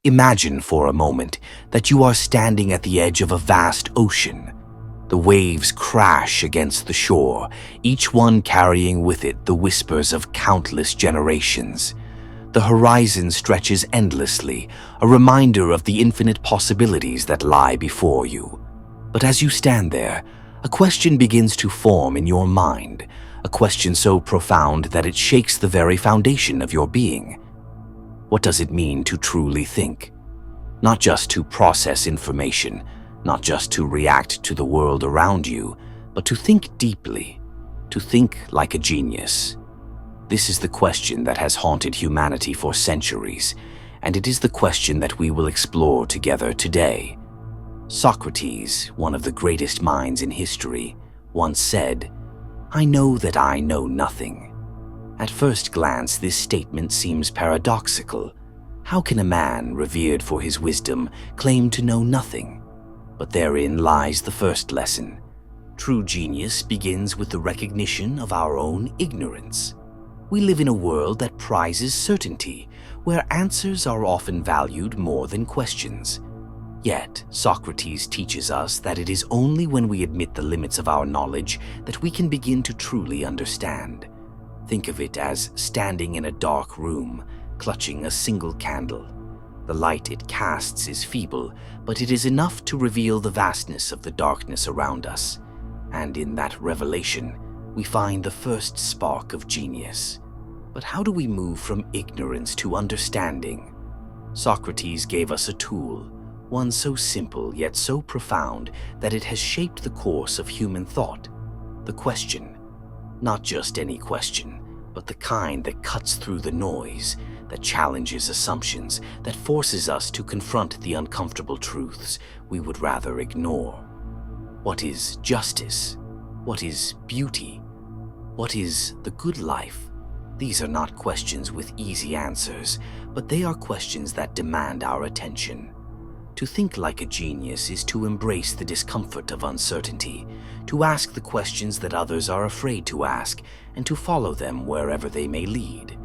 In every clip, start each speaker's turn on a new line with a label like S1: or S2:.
S1: Imagine for a moment that you are standing at the edge of a vast ocean. The waves crash against the shore, each one carrying with it the whispers of countless generations. The horizon stretches endlessly, a reminder of the infinite possibilities that lie before you. But as you stand there, a question begins to form in your mind, a question so profound that it shakes the very foundation of your being. What does it mean to truly think? Not just to process information, not just to react to the world around you, but to think deeply, to think like a genius. This is the question that has haunted humanity for centuries, and it is the question that we will explore together today. Socrates, one of the greatest minds in history, once said, "I know that I know nothing." At first glance, this statement seems paradoxical. How can a man, revered for his wisdom, claim to know nothing? But therein lies the first lesson. True genius begins with the recognition of our own ignorance. We live in a world that prizes certainty, where answers are often valued more than questions. Yet, Socrates teaches us that it is only when we admit the limits of our knowledge that we can begin to truly understand. Think of it as standing in a dark room, clutching a single candle. The light it casts is feeble, but it is enough to reveal the vastness of the darkness around us. And in that revelation, we find the first spark of genius. But how do we move from ignorance to understanding? Socrates gave us a tool, one so simple yet so profound that it has shaped the course of human thought. The question. Not just any question, but the kind that cuts through the noise, that challenges assumptions, that forces us to confront the uncomfortable truths we would rather ignore. What is justice? What is beauty? What is the good life? These are not questions with easy answers, but they are questions that demand our attention. To think like a genius is to embrace the discomfort of uncertainty, to ask the questions that others are afraid to ask, and to follow them wherever they may lead.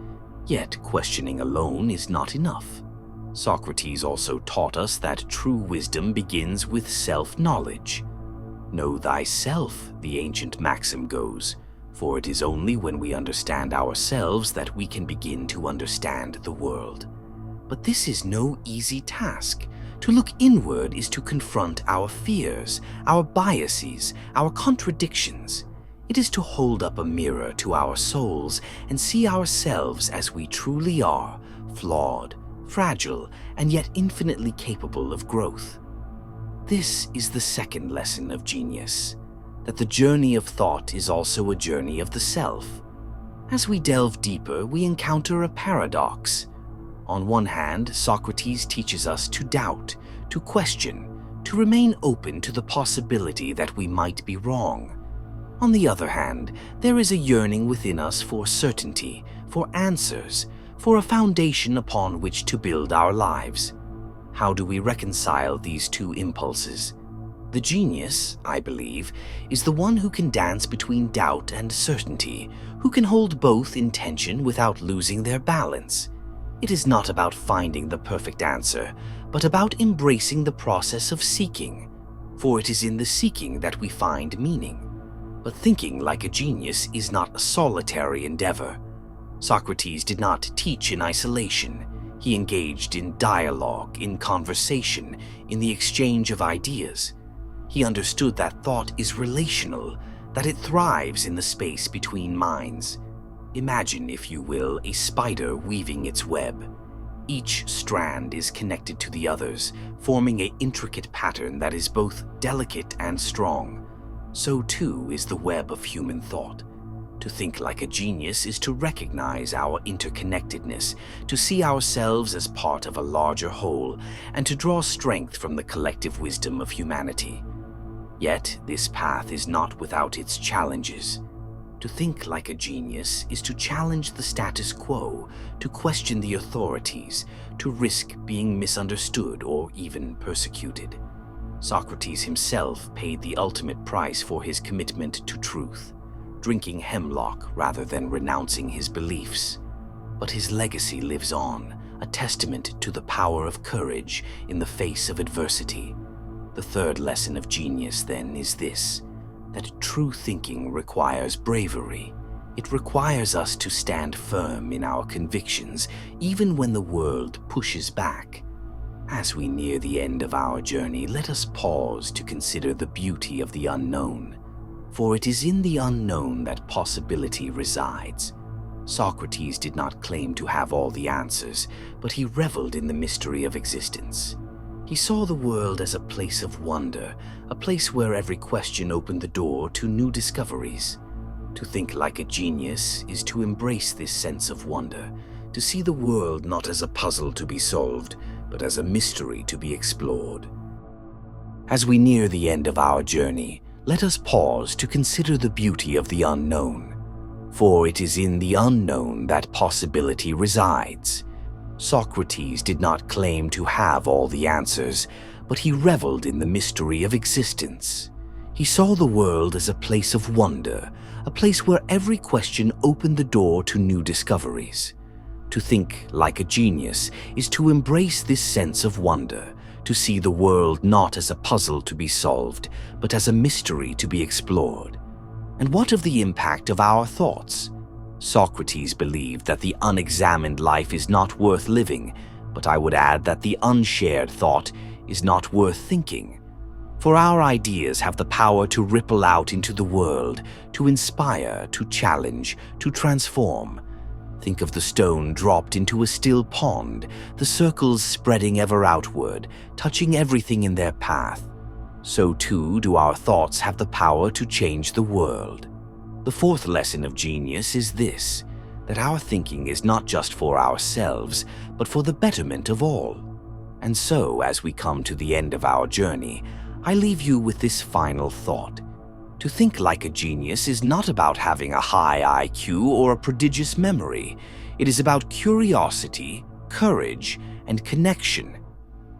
S1: Yet questioning alone is not enough. Socrates also taught us that true wisdom begins with self-knowledge. Know thyself, the ancient maxim goes, for it is only when we understand ourselves that we can begin to understand the world. But this is no easy task. To look inward is to confront our fears, our biases, our contradictions. It is to hold up a mirror to our souls and see ourselves as we truly are, flawed, fragile, and yet infinitely capable of growth. This is the second lesson of genius, that the journey of thought is also a journey of the self. As we delve deeper, we encounter a paradox. On one hand, Socrates teaches us to doubt, to question, to remain open to the possibility that we might be wrong. On the other hand, there is a yearning within us for certainty, for answers, for a foundation upon which to build our lives. How do we reconcile these two impulses? The genius, I believe, is the one who can dance between doubt and certainty, who can hold both in tension without losing their balance. It is not about finding the perfect answer, but about embracing the process of seeking, for it is in the seeking that we find meaning. But thinking like a genius is not a solitary endeavor. Socrates did not teach in isolation. He engaged in dialogue, in conversation, in the exchange of ideas. He understood that thought is relational, that it thrives in the space between minds. Imagine, if you will, a spider weaving its web. Each strand is connected to the others, forming an intricate pattern that is both delicate and strong. So too is the web of human thought. To think like a genius is to recognize our interconnectedness, to see ourselves as part of a larger whole, and to draw strength from the collective wisdom of humanity. Yet, this path is not without its challenges. To think like a genius is to challenge the status quo, to question the authorities, to risk being misunderstood or even persecuted. Socrates himself paid the ultimate price for his commitment to truth, drinking hemlock rather than renouncing his beliefs. But his legacy lives on, a testament to the power of courage in the face of adversity. The third lesson of genius, then, is this: that true thinking requires bravery. It requires us to stand firm in our convictions, even when the world pushes back. As we near the end of our journey, let us pause to consider the beauty of the unknown. For it is in the unknown that possibility resides. Socrates did not claim to have all the answers, but he reveled in the mystery of existence. He saw the world as a place of wonder, a place where every question opened the door to new discoveries. To think like a genius is to embrace this sense of wonder, to see the world not as a puzzle to be solved, but as a mystery to be explored. As we near the end of our journey, let us pause to consider the beauty of the unknown. For it is in the unknown that possibility resides. Socrates did not claim to have all the answers, but he reveled in the mystery of existence. He saw the world as a place of wonder, a place where every question opened the door to new discoveries. To think like a genius is to embrace this sense of wonder, to see the world not as a puzzle to be solved, but as a mystery to be explored. And what of the impact of our thoughts? Socrates believed that the unexamined life is not worth living, but I would add that the unshared thought is not worth thinking. For our ideas have the power to ripple out into the world, to inspire, to challenge, to transform. Think of the stone dropped into a still pond, the circles spreading ever outward, touching everything in their path. So too do our thoughts have the power to change the world. The fourth lesson of genius is this: that our thinking is not just for ourselves, but for the betterment of all. And so, as we come to the end of our journey, I leave you with this final thought. To think like a genius is not about having a high IQ or a prodigious memory. It is about curiosity, courage, and connection.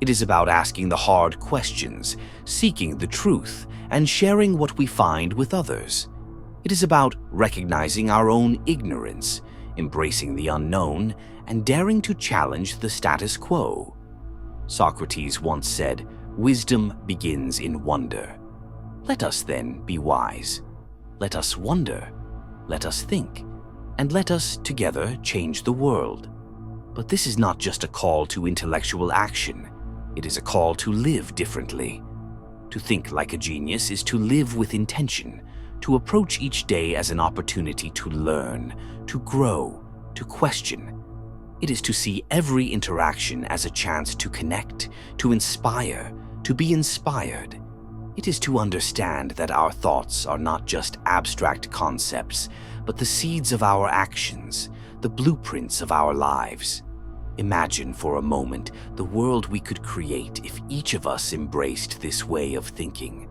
S1: It is about asking the hard questions, seeking the truth, and sharing what we find with others. It is about recognizing our own ignorance, embracing the unknown, and daring to challenge the status quo. Socrates once said, "Wisdom begins in wonder." Let us then be wise. Let us wonder. Let us think. And let us together change the world. But this is not just a call to intellectual action. It is a call to live differently. To think like a genius is to live with intention, to approach each day as an opportunity to learn, to grow, to question. It is to see every interaction as a chance to connect, to inspire, to be inspired. It is to understand that our thoughts are not just abstract concepts, but the seeds of our actions, the blueprints of our lives. Imagine for a moment the world we could create if each of us embraced this way of thinking.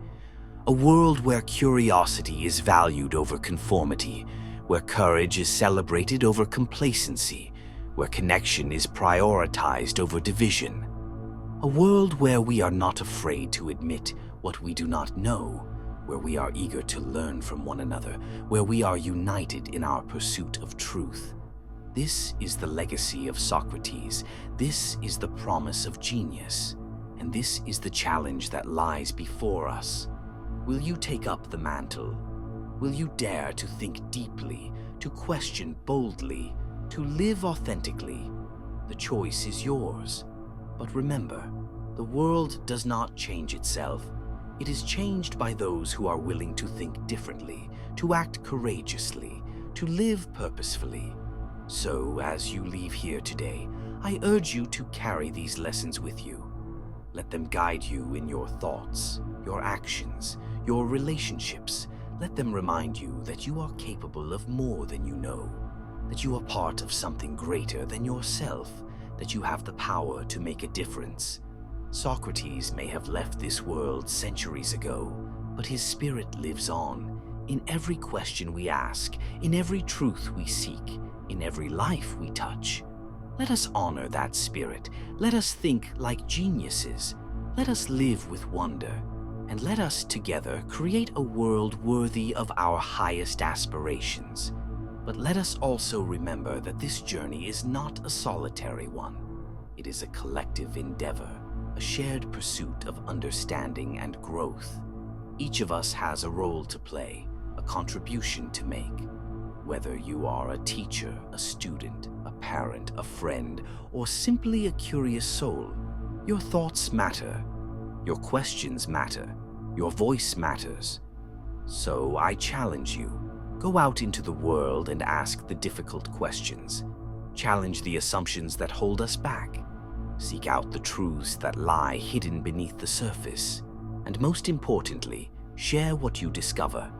S1: A world where curiosity is valued over conformity, where courage is celebrated over complacency, where connection is prioritized over division. A world where we are not afraid to admit what we do not know, where we are eager to learn from one another, where we are united in our pursuit of truth. This is the legacy of Socrates. This is the promise of genius. And this is the challenge that lies before us. Will you take up the mantle? Will you dare to think deeply, to question boldly, to live authentically? The choice is yours. But remember, the world does not change itself. It is changed by those who are willing to think differently, to act courageously, to live purposefully. So, as you leave here today, I urge you to carry these lessons with you. Let them guide you in your thoughts, your actions, your relationships. Let them remind you that you are capable of more than you know, that you are part of something greater than yourself, that you have the power to make a difference. Socrates may have left this world centuries ago, but his spirit lives on in every question we ask, in every truth we seek, in every life we touch. Let us honor that spirit. Let us think like geniuses. Let us live with wonder. And let us together create a world worthy of our highest aspirations. But let us also remember that this journey is not a solitary one. It is a collective endeavor, a shared pursuit of understanding and growth. Each of us has a role to play, a contribution to make. Whether you are a teacher, a student, a parent, a friend, or simply a curious soul, your thoughts matter. Your questions matter. Your voice matters. So I challenge you. Go out into the world and ask the difficult questions. Challenge the assumptions that hold us back. Seek out the truths that lie hidden beneath the surface. And most importantly, share what you discover.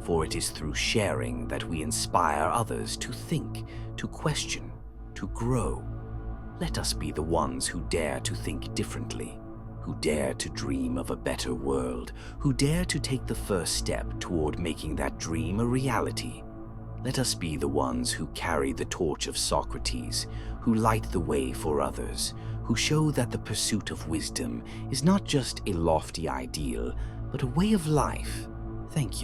S1: For it is through sharing that we inspire others to think, to question, to grow. Let us be the ones who dare to think differently, who dare to dream of a better world, who dare to take the first step toward making that dream a reality. Let us be the ones who carry the torch of Socrates, who light the way for others, who show that the pursuit of wisdom is not just a lofty ideal, but a way of life. Thank you.